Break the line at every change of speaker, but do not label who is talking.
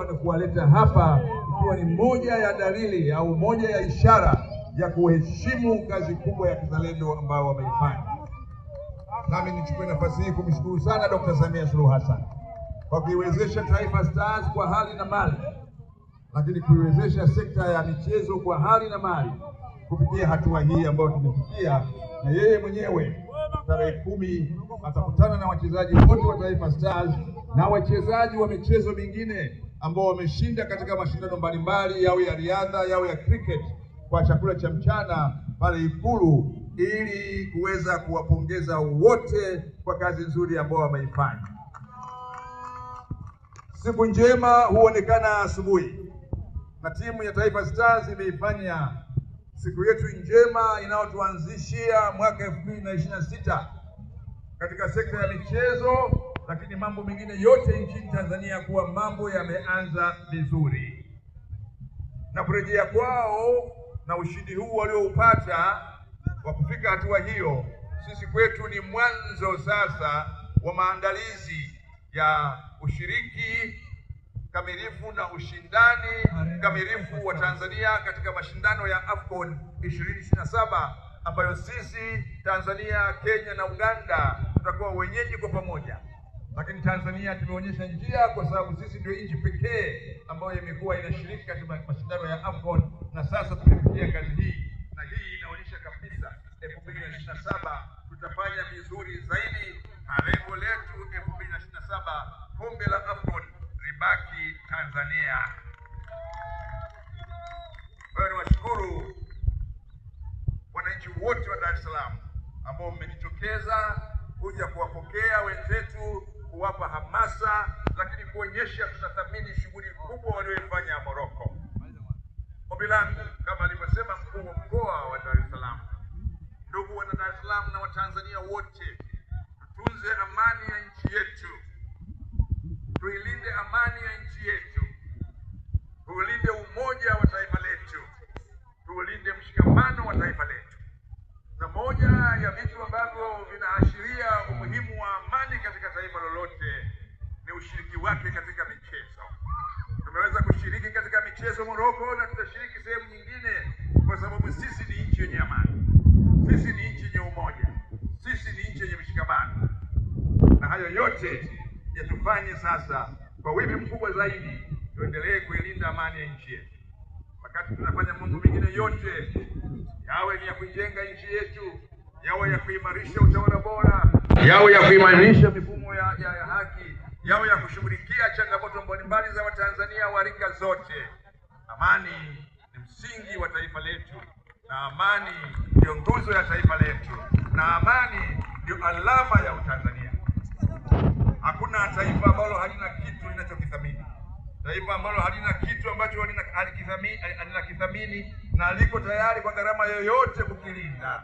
kuwaleta hapa, ikiwa ni moja ya dalili au moja ya ishara ya kuheshimu kazi kubwa ya kizalendo ambao wameifanya. Nami nichukue nafasi hii kumshukuru sana Dr. Samia Suluhu Hassan kwa kuiwezesha Taifa Stars kwa hali na mali, lakini kuiwezesha sekta ya michezo kwa hali na mali kufikia hatua hii ambayo tumefikia. Na yeye mwenyewe tarehe 10 atakutana na wachezaji wote wa Taifa Stars na wachezaji wa michezo mingine ambao wameshinda katika mashindano mbalimbali, yawe ya riadha, yawe ya cricket, kwa chakula cha mchana pale Ikulu, ili kuweza kuwapongeza wote kwa kazi nzuri ambao wameifanya. Siku njema huonekana asubuhi, na timu ya Taifa Stars imeifanya siku yetu njema inayotuanzishia mwaka 2026 katika sekta ya michezo, lakini mambo mengine yote nchini Tanzania kuwa mambo yameanza vizuri. Na kurejea kwao na ushindi huu walioupata wa kufika hatua hiyo, sisi kwetu ni mwanzo sasa wa maandalizi ya ushiriki kamilifu na ushindani kamilifu wa Tanzania katika mashindano ya AFCON 2027 ambayo sisi Tanzania, Kenya na Uganda tutakuwa wenyeji kwa pamoja. Lakini Tanzania tumeonyesha njia kwa sababu sisi ndio nchi pekee ambayo imekuwa inashiriki katika mashindano ya AFCON, na sasa tumefikia kazi hii, na hii inaonyesha kabisa 2027 tutafanya vizuri zaidi, na lengo letu 2027 kombe la AFCON libaki Tanzania. Kwa hiyo niwashukuru wananchi wote wa Dar es Salaam ambao mmejitokeza kuja kuwapokea wenzetu, kuwapa hamasa, lakini kuonyesha tunathamini shughuli kubwa walioifanya Morocco. Ombi langu kama alivyosema mkuu wa mkoa wa Dar es Salaam, ndugu wana Dar es Salaam na Watanzania wote, tutunze amani ya nchi yetu, tuilinde amani ya nchi yetu, tuulinde umoja wa taifa letu, tuulinde mshikamano wa taifa letu. Na moja ya vitu ambavyo vinaashiria umuhimu wa amani katika taifa lolote ni ushiriki wake katika michezo. Tumeweza kushiriki katika michezo Morocco, na tutashiriki sehemu nyingine kwa sababu sisi ni nchi yenye amani, sisi ni nchi yenye umoja, sisi ni nchi yenye mshikamano. Na hayo yote yatufanye sasa kwa wivu mkubwa zaidi tuendelee kuilinda amani ya nchi yetu. Wakati tunafanya mambo mengine yote, yawe ni ya kujenga nchi yetu, yawe ya kuimarisha utawala bora, yawe ya kuimarisha mifumo ya haki, yawe ya kushughulikia changamoto mbalimbali za Watanzania wa rika zote, amani ni msingi wa taifa letu, na amani ndio nguzo ya taifa letu, na amani ndio alama ya Utanzania. Hakuna taifa ambalo halina kitu linachokithamini. Taifa ambalo halina kitu ambacho alikithamini na liko tayari kwa gharama yoyote kukilinda.